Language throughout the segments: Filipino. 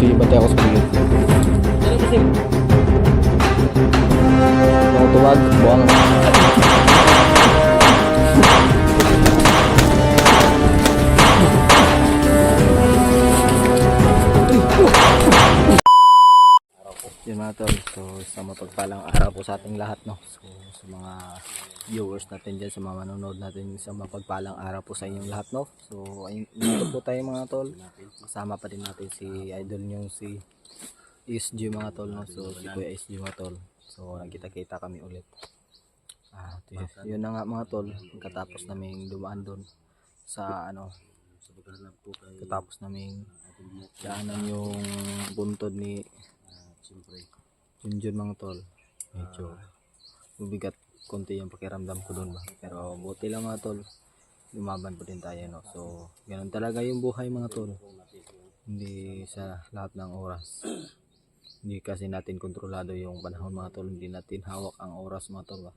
Sige, bantay ako sa pilit. Mga tuwag, buwang. Yun mga tol, so sa mapagpalang araw po sa ating lahat, no. So sa mga viewers natin dyan, sa mga manonood natin, sa mapagpalang araw po sa inyong lahat, no. So ayun, dito po tayo mga tol, kasama pa din natin si idol nyo, si SG mga tol, no. So si Kuya SG mga tol, so nagkita-kita kami ulit. Yun na nga mga tol, katapos namin dumaan doon sa ano, katapos namin daanan yung buntod ni Junjun mga tol. Medyo mabigat konti yung pakiramdam ko doon ba, pero buti lang mga tol, lumaban po din tayo, no. So ganun talaga yung buhay mga tol, hindi sa lahat ng oras, hindi kasi natin kontrolado yung panahon mga tol, hindi natin hawak ang oras mga tol ba.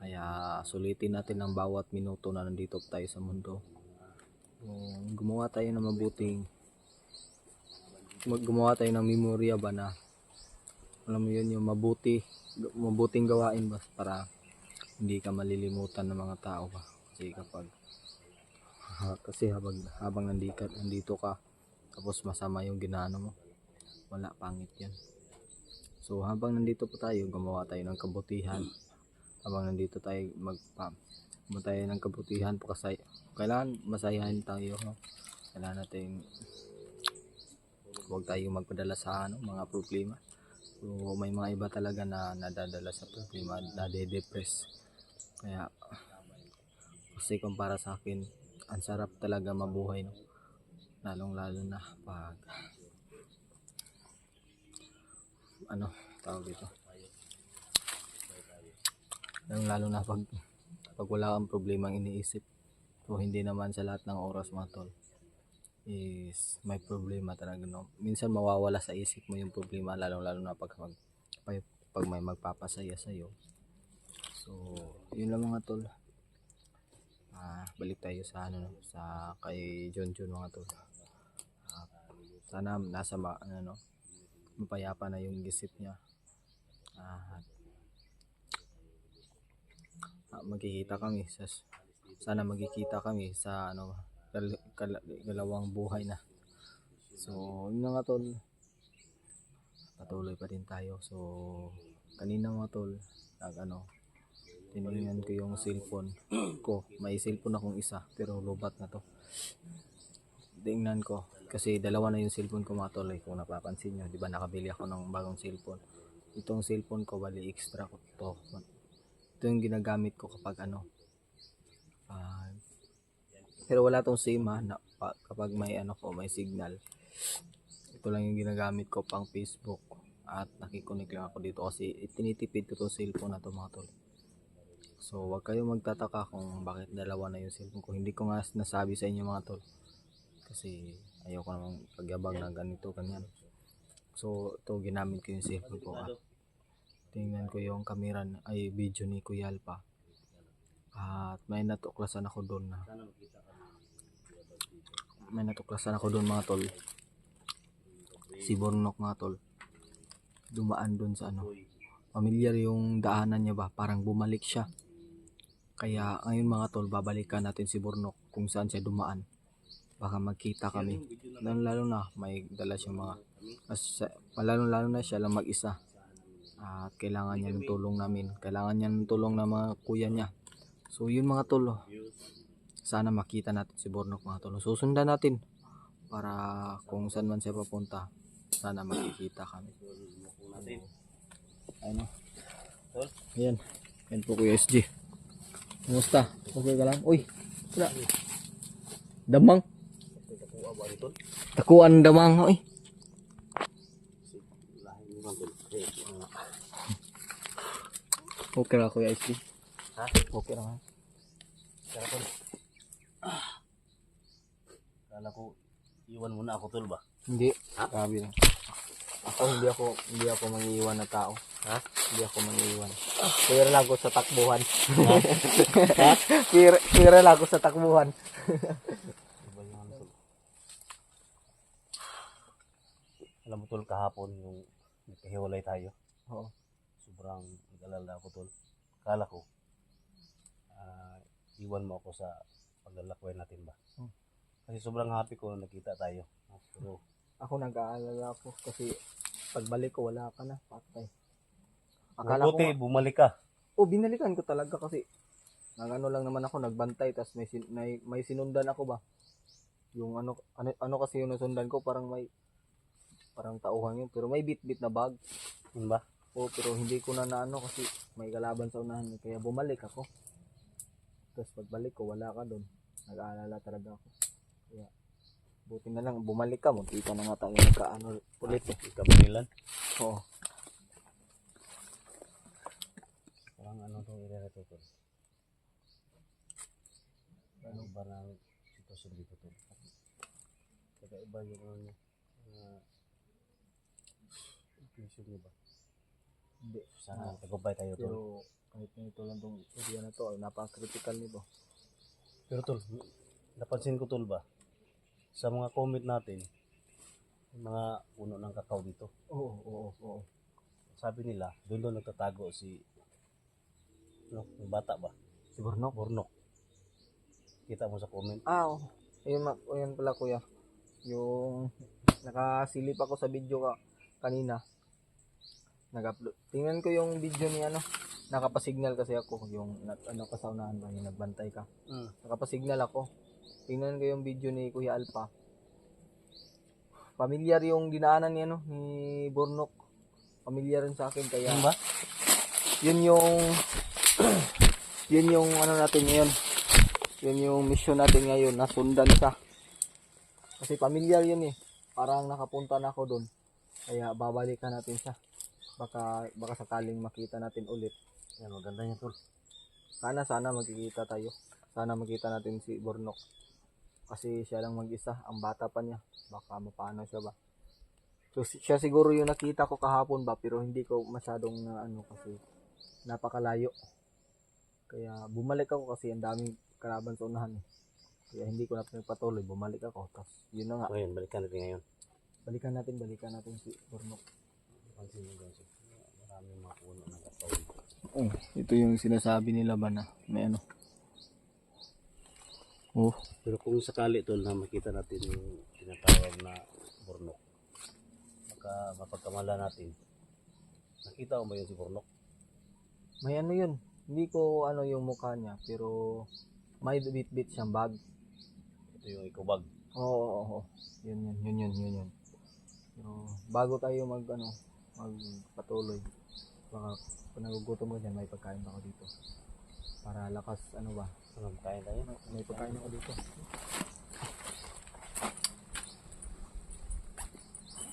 Kaya sulitin natin ang bawat minuto na nandito tayo sa mundo. Gumawa tayo ng gumawa tayo ng memorya ba, na alam mo yun, yung mabuting gawain ba, para hindi ka malilimutan ng mga tao ba. Kasi habang nandito ka, tapos masama yung ginano mo, wala, pangit yan. So habang nandito pa tayo, gumawa tayo ng kabutihan. Habang nandito tayo, gumawa tayo ng kabutihan, kailangan masayahin tayo, no? Kailangan natin, huwag tayo magpadala sa mga problema. So may mga iba talaga na nadadala sa problema, nade-depress. Kaya kasi kumpara sa akin, ang sarap talaga mabuhay, no? Lalong-lalo na pag tawag dito, lalong-lalo na pag wala kang problemang iniisip. So hindi naman sa lahat ng oras mga tol is may problema talaga, no. Minsan mawawala sa isip mo yung problema, lalong-lalo na pag may magpapasaya sa iyo. So yun lang mga tol. Balik tayo sa sa kay Junjun mga tol. Sana nasa mapayapa na yung isip niya. Magkikita kami sana magkikita kami sa galawang buhay na. So yun mga tol, patuloy pa din tayo. So kanina mga tol, tinignan ko yung cellphone ko. May cellphone akong isa pero lobat na to. Tingnan ko kasi dalawa na yung cellphone ko mga tol, kung napapansin nyo, di ba nakabili ako ng bagong cellphone. Itong cellphone ko, bali extra ko to. Ito yung ginagamit ko kapag pero wala tong SIM kapag may may signal. Ito lang yung ginagamit ko pang Facebook, at nakikonik lang ako dito kasi tinitipid ko tong cellphone na to mga tol. So wag kayong magtataka kung bakit dalawa na yung cellphone ko. Hindi ko nga nasabi sa inyo mga tol kasi ayoko namang pagyabang na ganito ganyan. So ito, ginamit ko yung cellphone ko at tingnan ko yung camera video ni Kuya Alpa, at may natuklasan ako doon mga tol. Si Bornok mga tol, dumaan doon sa familiar yung daanan niya ba, parang bumalik siya. Kaya ngayon mga tol, babalikan natin si Bornok kung saan siya dumaan, baka magkita kami. Lalo na may dala siyang lalo na siya lang mag-isa, at kailangan niya ng tulong namin, kailangan niya ng tulong ng mga kuya niya. So yun mga tol, sana makita natin si Bornok mga tol. Susundan natin para kung saan man siya papunta, sana makikita kami. Ayan po Kuya SG, kumusta? Okay ka lang? Uy, wala damang, takuan damang. Uy, okay lang Kuya SG? Okay lang. Kala ko iwan mo na ako tol ba? Hindi, grabe lang. Hindi ako mangiiwan na tao. Hindi ako mangiiwan. Pira lang ako sa takbuhan. Pira lang ako sa takbuhan. Alam mo tol, kahapon yung nagkahiwalay tayo. Oo. Sobrang nag-alala ako tol. Kala ko, iwan mo ako sa paglalakway natin ba. Hmm. Kasi sobrang happy ko na nakita tayo. Pero Ako nag-aalala ko kasi pagbalik ko wala ka na, patay. Akala ko mabuti, bumalik ka. binalikan ko talaga kasi nagano lang naman ako, nagbantay, tapos may sinundan ako ba. Yung ano kasi yung nasundan ko, parang tauhan yun, pero may bit-bit na bag. Yun ba? Oo, pero hindi ko na naano kasi may kalaban sa unahan, kaya bumalik ako. Tapos pagbalik ko wala ka doon. Nag-aalala talaga ako. Kaya buti na lang bumalik ka, munti ka na nga tayo nagkaano ulit eh. Ikabanilan. Oo. Parang ano itong irereto tol. Ano ba na sitwasyon dito tol? Kaya-iba yung ano niya. Intuition niya ba? Hindi. Sana tagumpay tayo tol. Pero kahit na ito lang tong area na to, napaka-critical nito. Pero tol, napansin ko tol ba? Sa mga comment natin, yung mga puno ng kakao dito. Oo. Sabi nila, doon nagtatago si yung bata ba? Si Bornok? Bornok. Kita mo sa comment. Oo. Ayun pala kuya. Yung nakasilip ako sa video kanina. Nag-upload. Tingnan ko yung video ni nakapasignal kasi ako yung kasaunahan ba yung nagbantay ka. Nakapasignal ako. Tingnan ko yung video ni Kuya Alpha. Familiar yung dinaanan ni ni Bornok. Familiar rin sa akin kaya Yun ba? yun yung yun yung natin ngayon. Yun yung mission natin ngayon, nasundan siya. Kasi familiar yun eh. Parang nakapunta na ako doon. Kaya babalikan natin siya. Baka sakaling makita natin ulit. Yan, maganda niya tol. Sana magkikita tayo. Sana makita natin si Bornok. Kasi siya lang mag-isa, ang bata pa niya. Baka mapano siya ba. So siya siguro yung nakita ko kahapon ba, pero hindi ko masyadong kasi napakalayo. Kaya bumalik ako kasi ang daming kalaban sa unahan eh. Kaya hindi ko na pinagpatuloy, bumalik ako. Tapos yun na nga. Ngayon, balikan natin ngayon. Balikan natin si Bornok. Pansin mo guys, maraming mga puno ng kakao. Ito yung sinasabi nila ba na may Pero kung sakali tol na makita natin yung tinatawag na Bornok, baka mapagkamala natin. Nakita mo ba yun si Bornok? may yun. Hindi ko yung mukha niya, pero may bit-bit siyang bag. Ito yung ikubag. Oo. Yun. Pero bago tayo magpatuloy, baka kung nagugutom ko dyan, may pagkain ako dito. Para lakas, Kain tayo. may pagkain ako dito.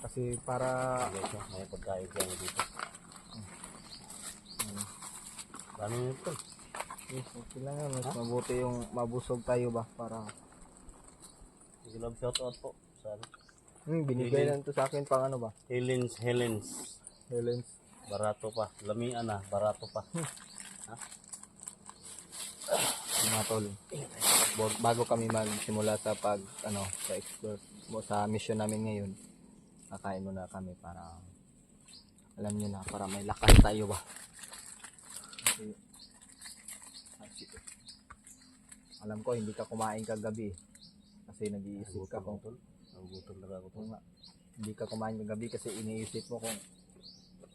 Kasi para, Guys, may pagkain tayo dito. Paano yun tol? okay lang yan. Mas mabuti yung mabusog tayo ba, para, Love shoutout po sa binigay lang to sa akin pang ba, Helens. Helens. Barato pa. Lamian na, barato pa. Mga tol, bago kami magsimula sa sa explore sa mission namin ngayon, kakain muna kami para alam nyo na, para may lakas tayo ba. Kasi, alam ko hindi ka kumain kagabi kasi nag-iisip ka kung Nagugutom na ako tol. hindi ka kumain kagabi kasi iniisip mo kung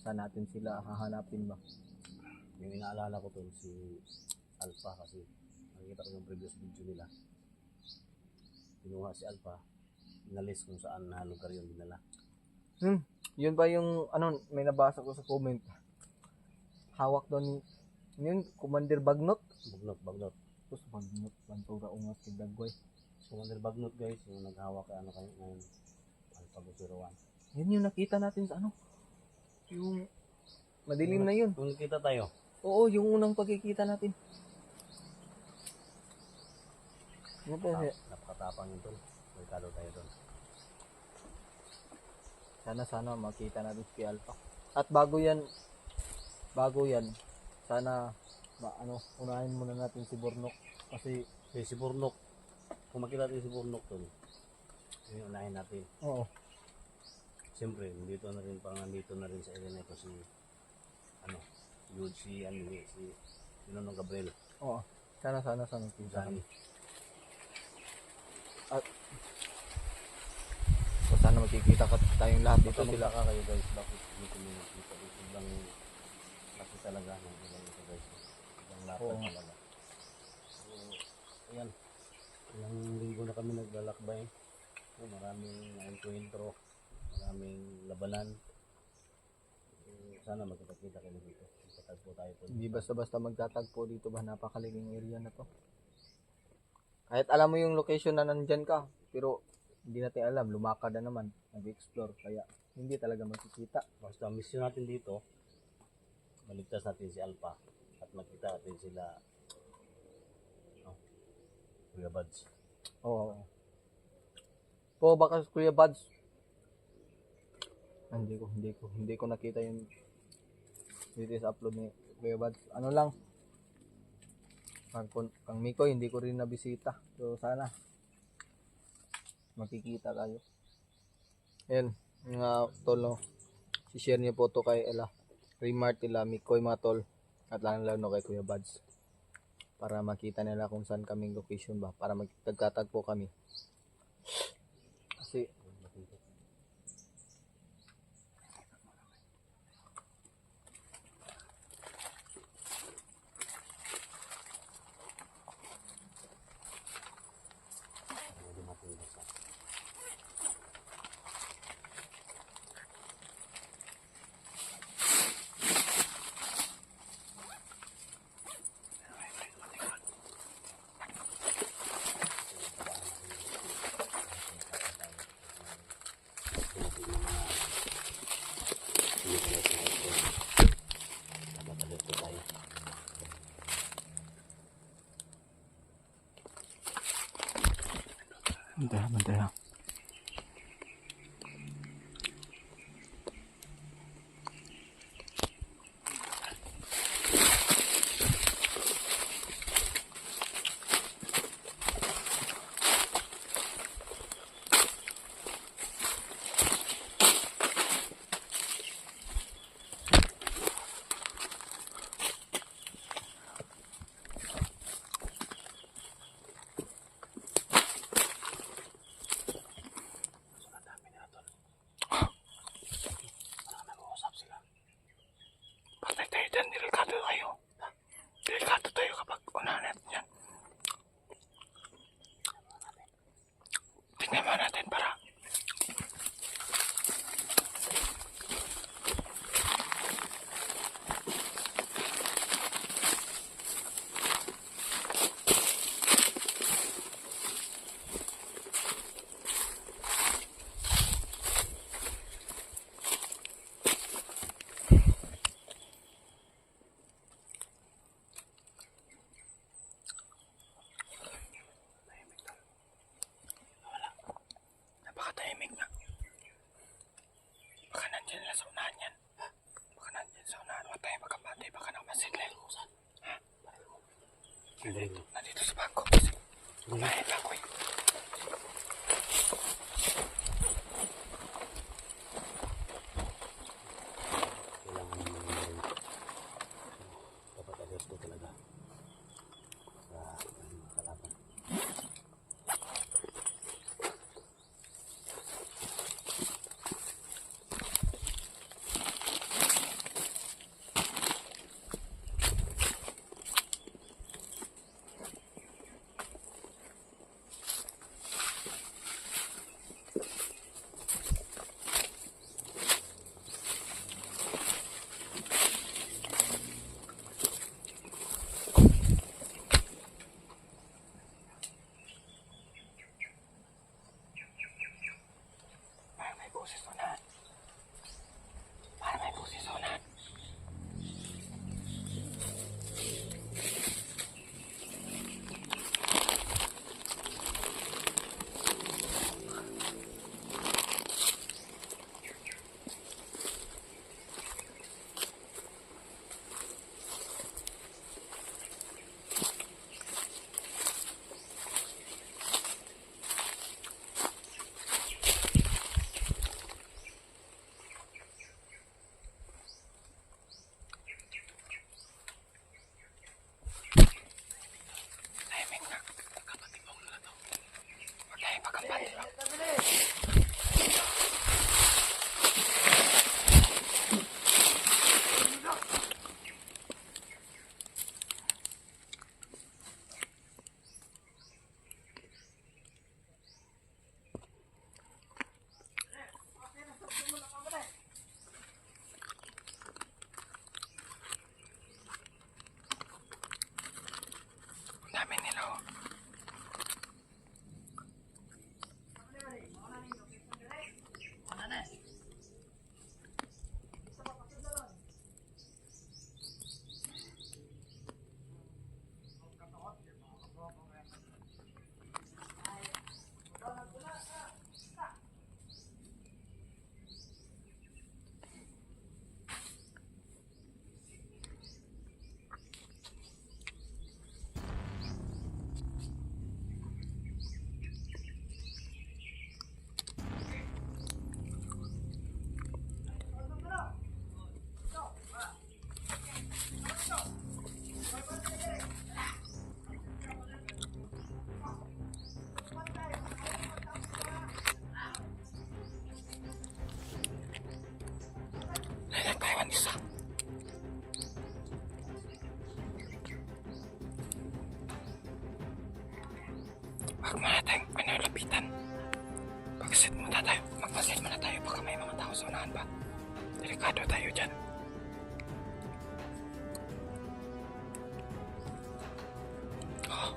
saan natin sila hahanapin ba. Yung inaalala ko tol si Alpha kasi nakikita ko yung previous video nila. Kinuha si Alpha, inalis kung saan na lugar yung dinala. Yun ba yung may nabasa ko sa comment. Hawak doon yun, Commander Bagnot. Bagnot. Tapos Bagnot, Bantura, Ungas, Kidagway. Commander Bagnot guys, yung naghawak kayo ngayon. Alpha 01. Yun yung nakita natin sa yung madilim na yun. Kung nakita tayo, Oo, yung unang pagkikita natin. napakatapang yun tol. Merkado tayo doon. Sana makita natin si Alpha. At bago yan, sana unahin muna natin si Bornok kasi Si Bornok, kung makita natin si Bornok tol, yun yung unahin natin. oo. siyempre, nandito na rin sa area na ito si, ano, yun si, si Pinonong Gabriel. Oo. Sana magkita Saan? kami. At so, sana magkikita tayong lahat dito Baka sila. magtaka kayo guys, bakit hindi kami nakita dito. Ibang laki talaga ng ibang ito guys. Ibang lapad Oo. talaga. So, ayan. Ilang linggo na kami naglalakbay. So, maraming na-encuentro, maraming labanan. So, sana magkita-kita kayo dito. Magkatagpo tayo po. Hindi basta-basta magtatagpo dito ba, napakaliging area na to. Kahit alam mo yung location na nandyan ka, pero hindi natin alam, lumakad na naman, nag-explore, kaya hindi talaga makikita. Basta mission natin dito, maligtas natin si Alpha at makita natin sila Kuya Buds. Oo. Po baka Kuya Buds. Hindi ko nakita yung latest upload ni Kuya Buds. Ano lang, Kang Miko, hindi ko rin nabisita. So sana makikita tayo. Ayan, mga tol, no. I-share niyo po to kay Remart nila, Mikoy mga tol. At lalo kay Kuya Buds. Para makita nila kung saan kaming location ba. Para magtagkatagpo kami. Kasi Bantay lang. Patay tayo dyan, delikado tayo. Delikado tayo kapag unahan natin yan. Tingnan mo natin para napaka-timing na. Baka nandyan nila sa unahan yan. Baka nandyan sa unahan. Huwag tayo magkamatay. Baka nakamasindel. Ha? Nandito sa bangko. Unahin bangko eh. Kailangan dapat alert po talaga sa kalaban. May boses sa unahan. Parang may boses sa unahan. Yan isa. Huwag muna tayong lapitan. Pag-sit muna tayo. Magpasit muna tayo. Baka may mga tao sa unahan pa. Delikado tayo dyan. Oh.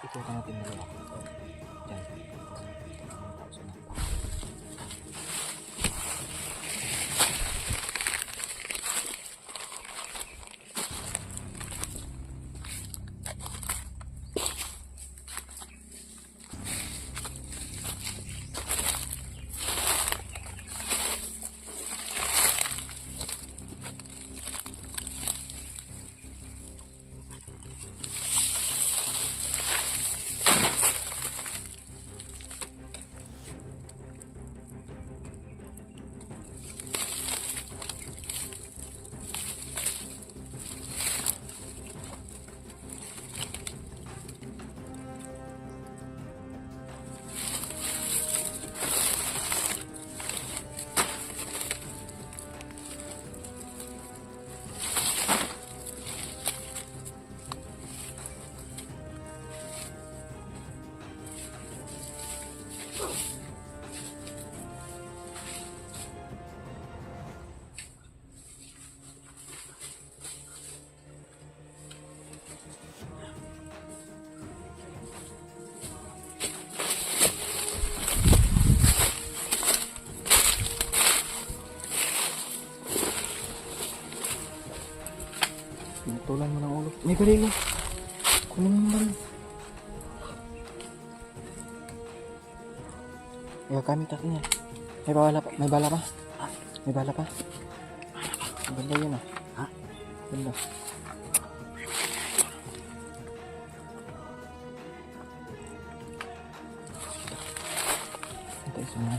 Ikutan natin dalawa. Diyan. Tulan mo ng ulo. May baril. Kunin mo ng baril. Gamit ako niya. May bala pa. May bala pa. May bala pa. Ang ganda yun ah. Ha? Ganda. Hintay sa mga.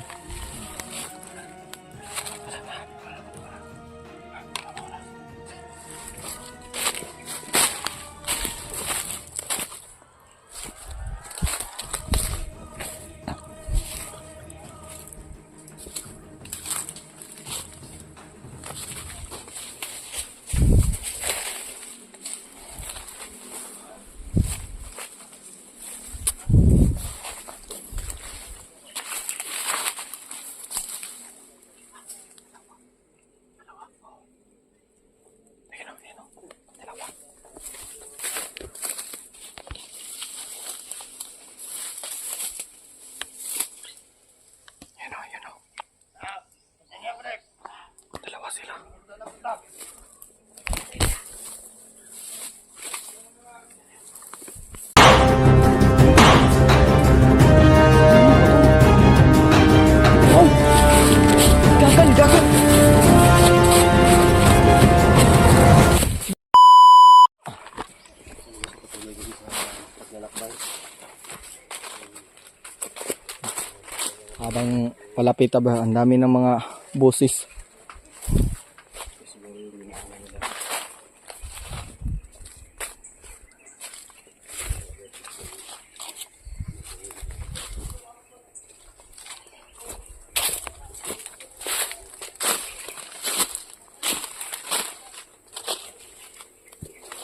Habang palapit ba, ang dami ng mga busis.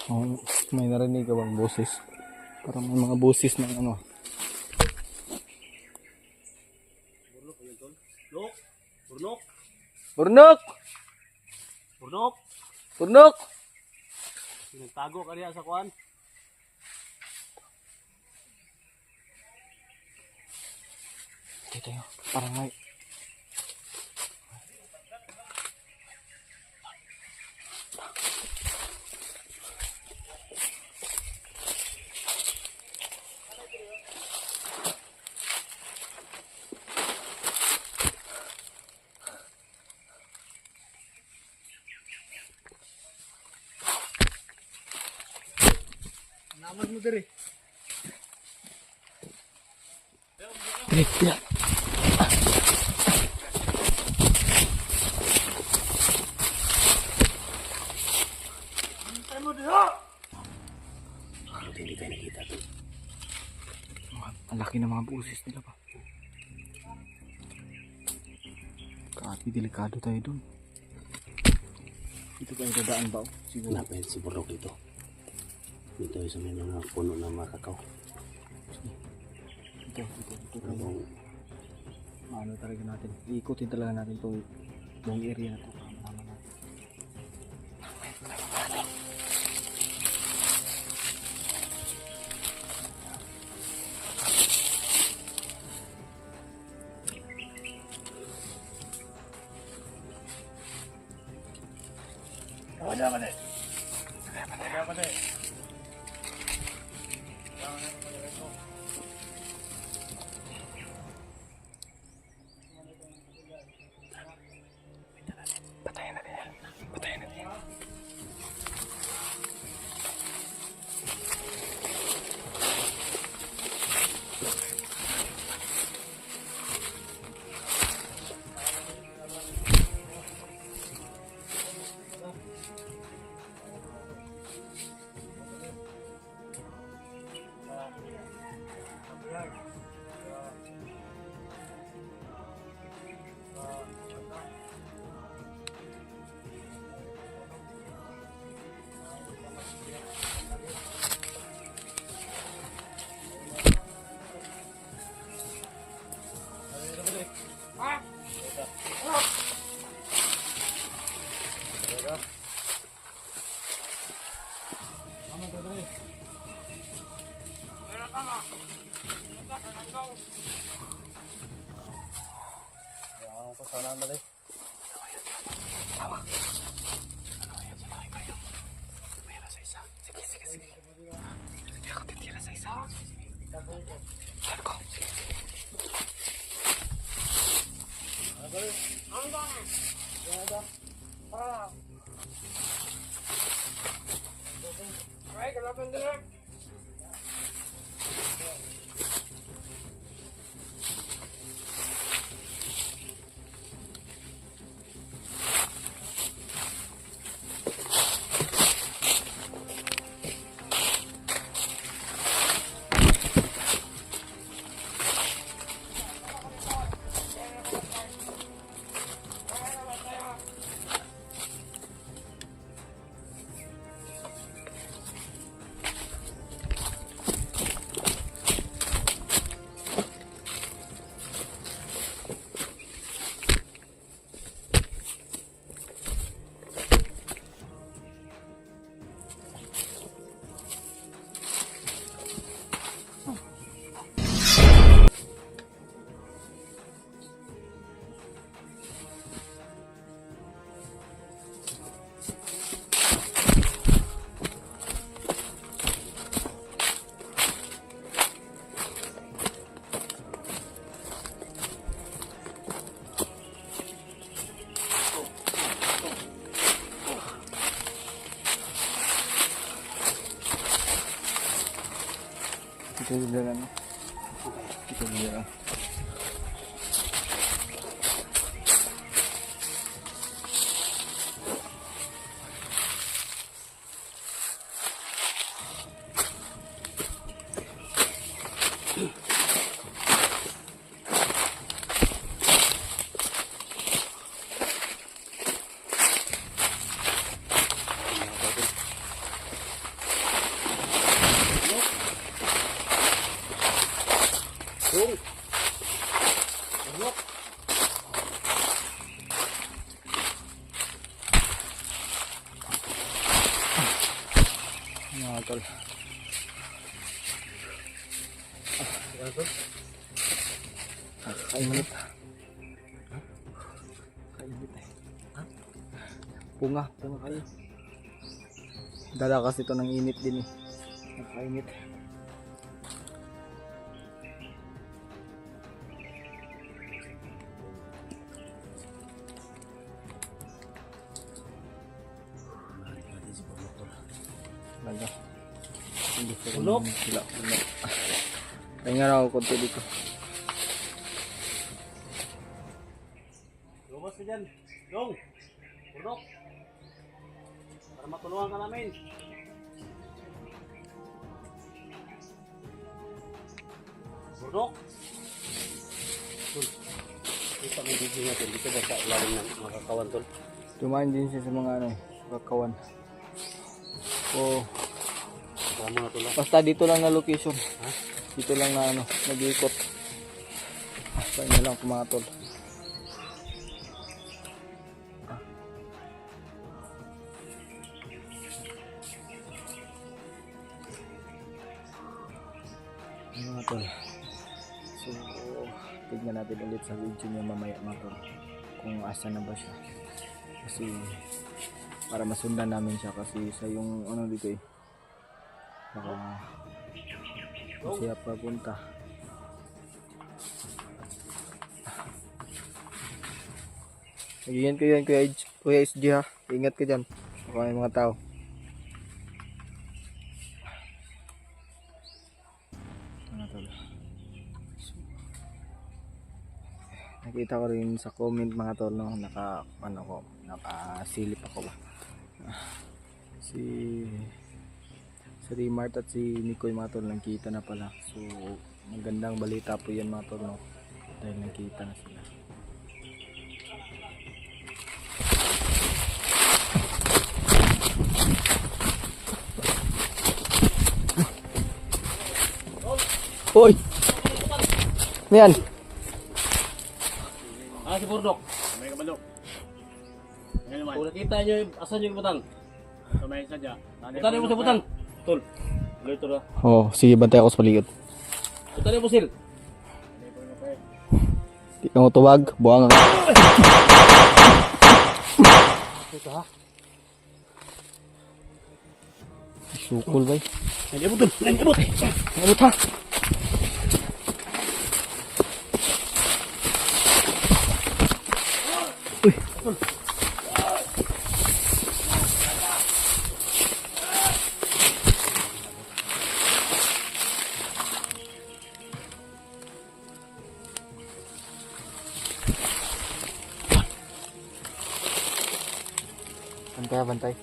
Oh, may narinig ka bang busis? Parang may mga busis ng ano. Look. Burnok! Burnok! Burnok! Burnok! Nagtago ka diya sa kuan. Dito yun. Parang may... Naman mo diri. Dito. Antay mo diha. Hindi tayo nakita to. Ang laki ng mga busis nila pa. Grabe, delikado tayo dun. Dito tayo dadaan ba? Siguro. Hanapin si Burnok dito. Dito sa may mga puno ng mga kakao. Dito tayo. Habang Ano talaga natin. Iikutin talaga natin itong buong area na ito. Tama natin. Patayin natin yan. Patayin natin yan. Ako pa sana na dai. Ito yung dala no? Ito yung dala. tol. Ano to? Kainit. Kainit eh. Punga kayo. Dala kasi ito ng init din eh. Nakainit. Natin si Burnok tol. Talaga. Hindi ko Bulok? sila. Bulok. Kaya nga ako konti dito. Lumabas ka dyan. Dong! Burnok! Para matulungan ka namin. Burnok! Tol, kita mo video natin dito ba sa ilalim ng mga kakawan tol? Dumaan din siya sa mga ano, kakawan. So, Para mga tol. basta dito lang na location. Ha? Dito lang na ano, nag-iikot. Basta na lang mga tol. Mga tol. So, tignan natin ulit sa video niya mamaya mga tol. Kung asa na ba siya. Kasi, para masundan namin siya kasi sa yung ano dito eh. Baka siya papunta. Mag-ingat ka dyan Kuya SG ha. Ingat ka dyan. Baka may mga tao. Ano tol? So, nakita ko rin sa comment mga tol no, nakasilip ako ba. Si Rimart at si Nicoy mga tol nagkita na pala. So magandang balita po yan mga tol no, dahil nagkita na sila. Hoy! Ano yan? Si Burnok. May kabalo. Kung nakita nyo, asan yung butang? May sadya. Butang mo sa butang. Tol. Ito na. Oh, sige bantay ako sa paligid. Butang mo sil. Di ka mo tuwag, buwang nga. Ito ha. Sukol ba? Nandiyan mo tol. Nandiyan mo. Ano ta? Uy! Bantay, bantay.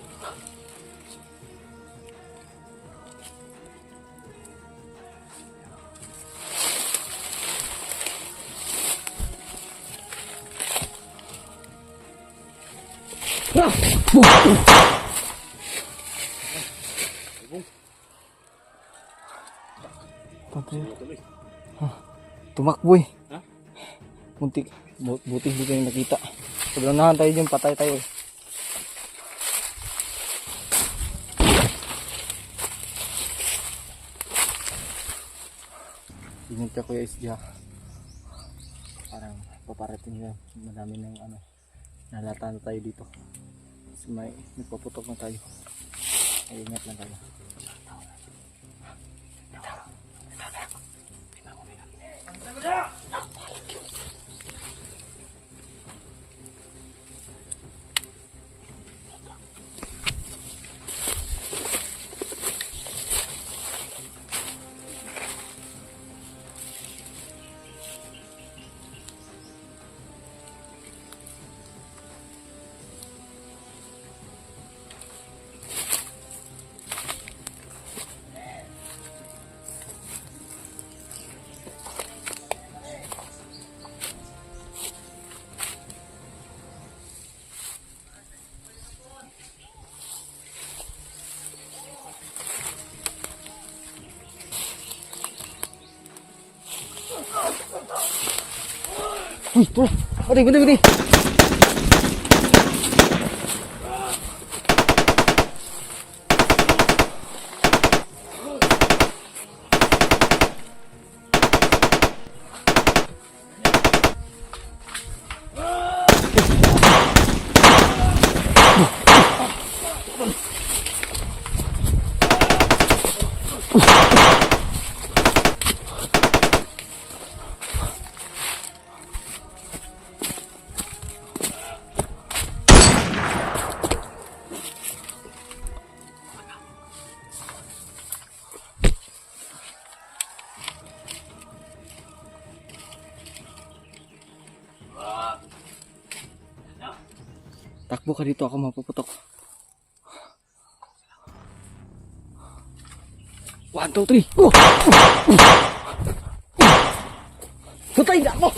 Tumakbo eh. Ha? Muntik. Buti hindi kayo nakita. Sobrang nahan tayo dyan. Patay tayo eh. Ingat ka Kuya SG ha. Parang paparating na. Madami ng ano. Nalata na tayo dito. Kasi may nagpaputok na tayo. Ay, ingat lang tayo. Uy, tara. Patay, patay, patay. Takbo ka dito, ako mapuputok. 1, 2, 3. Putay na ako!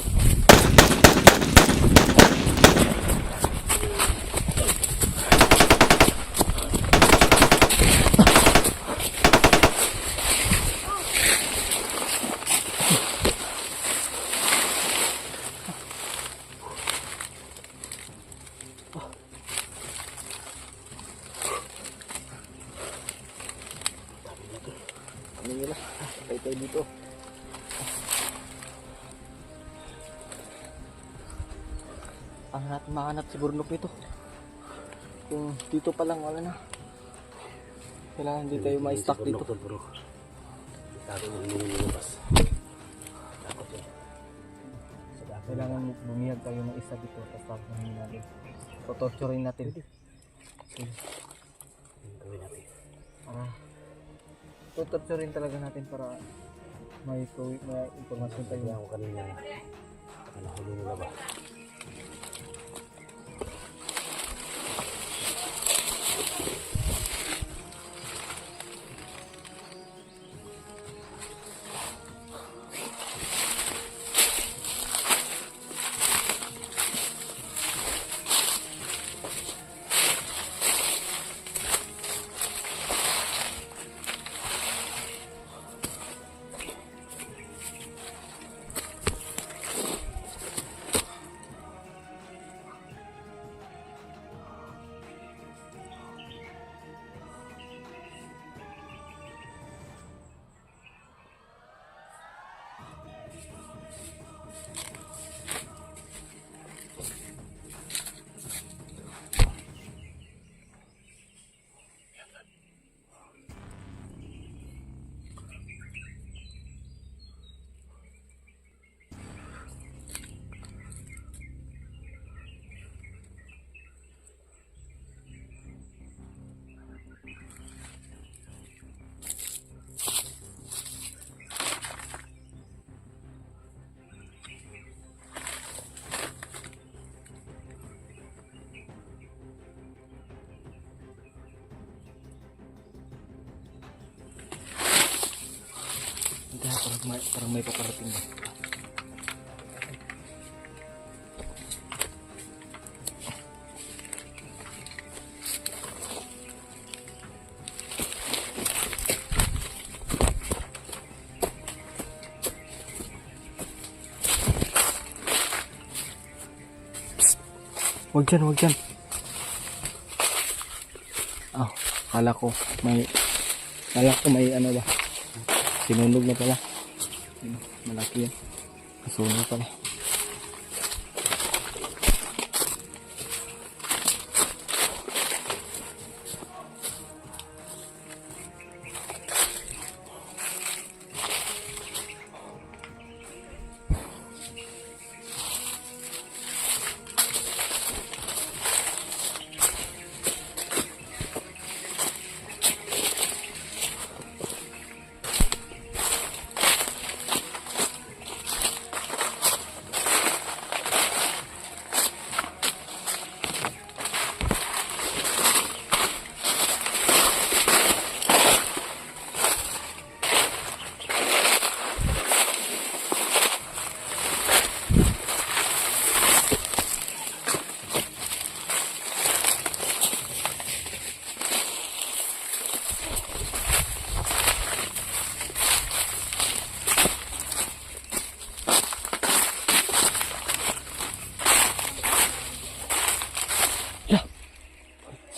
Ano nila? Patay tayo dito. Ang natin mahanap si Burnok nito. Kung dito pa lang wala na. Kailangan hindi tayo ma-stuck dito. Bro. Takot yung lumabas. Takot yun. Kailangan bumiyag tayo ng isa dito. Tapos nahin natin. Tutorturin natin. Yung gawin natin. Tutorturin talaga natin para may informasyon tayo. Sabi ako kanina. Nahuli nila ba? Parang may paparating ba? Wag dyan. Ah, kala ko may ano ba? Sinunog na pala. Malaki yan. Nasunog pala.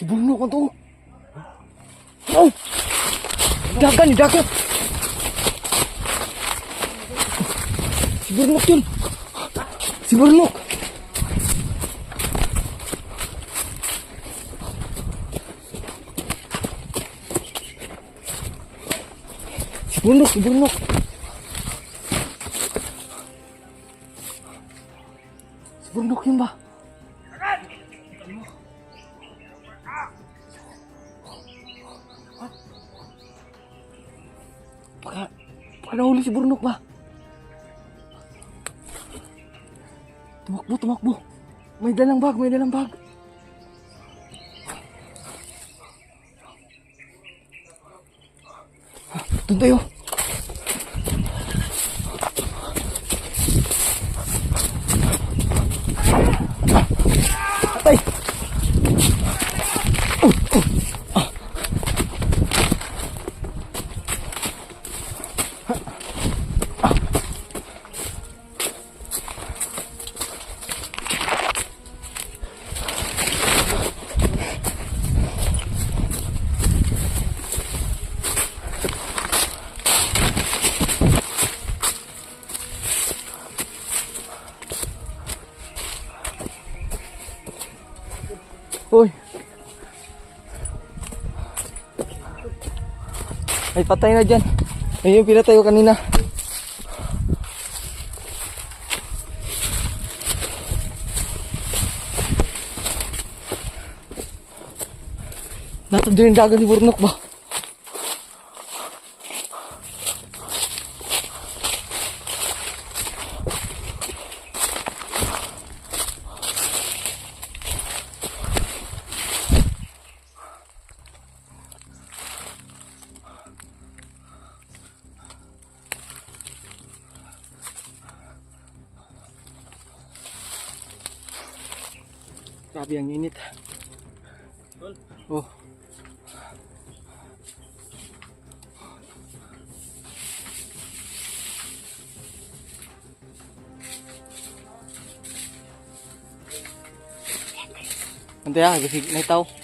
Si Burnok to. Oh! Dagan. Si Burnok yun. Si Burnok. Si Burnok. Si Burnok yun ba? Baka nahuli si Burnok ba? Tumakbo. May dalang bag. tayo. Atay! Uy. Ay, patay na dyan. Ayun yung pinatay ko kanina. Natod din yung dagat ni Burnok ba? Grabe ang init. Oh. Antay ah, gasig na itaw.